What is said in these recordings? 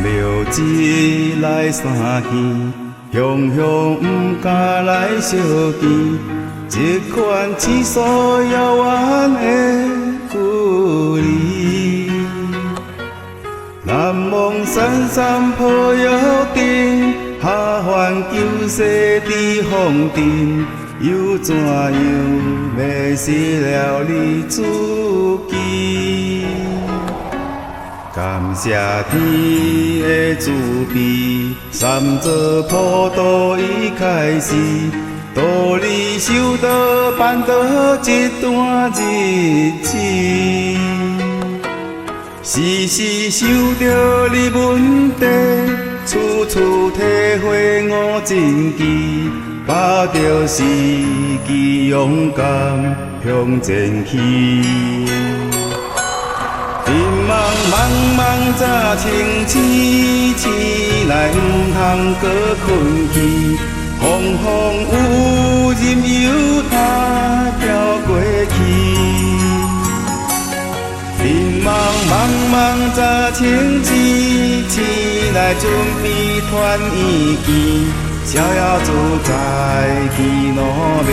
庙子来三更，雄雄不敢来相见。一款似诉遥远的故里，南望山山抱玉顶，下凡求世知风尘，又怎样迷失了你自己？感谢天的慈悲，三座普渡已开始，道理修道办道一段日子，时时想着你问题，处处体会我真奇，把着时机勇敢向前去。天茫茫茫早清醒，醒来不通搁困去，风风雨任由它飘过去。天茫茫茫早清醒，醒来准备团圆见，逍遥自在去路庙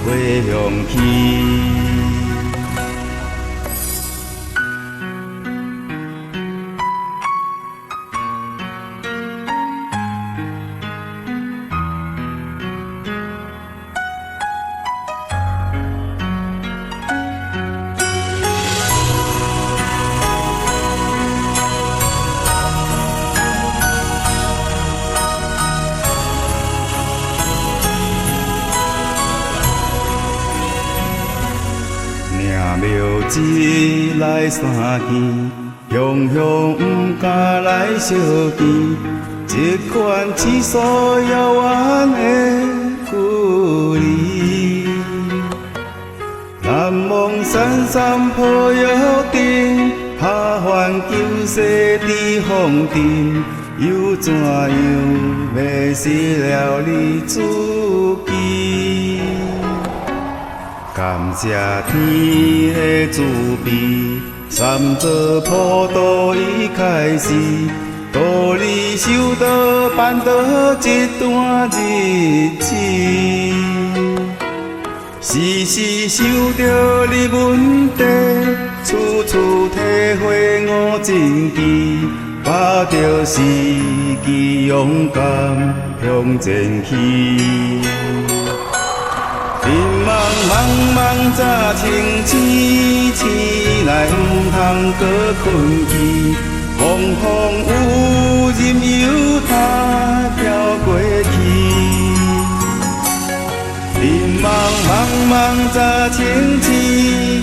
回乡去。庙子来三更，雄雄不敢来相见。一款似诉遥远的故里，南望山山抱玉顶，下凡求世知风尘，又怎样迷失了你自己？感谢天的慈悲，三座普渡已开始，道理修道办道一段日子，时时想着你问题，处处体会我真奇，把着时机勇敢向前去。天茫茫茫早清醒，醒来不通搁困去，风风雨任由它飘过去。天茫茫茫早清醒，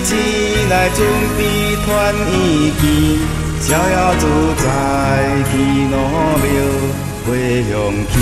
醒来准备团圆见，逍遥自在去路庙回乡去。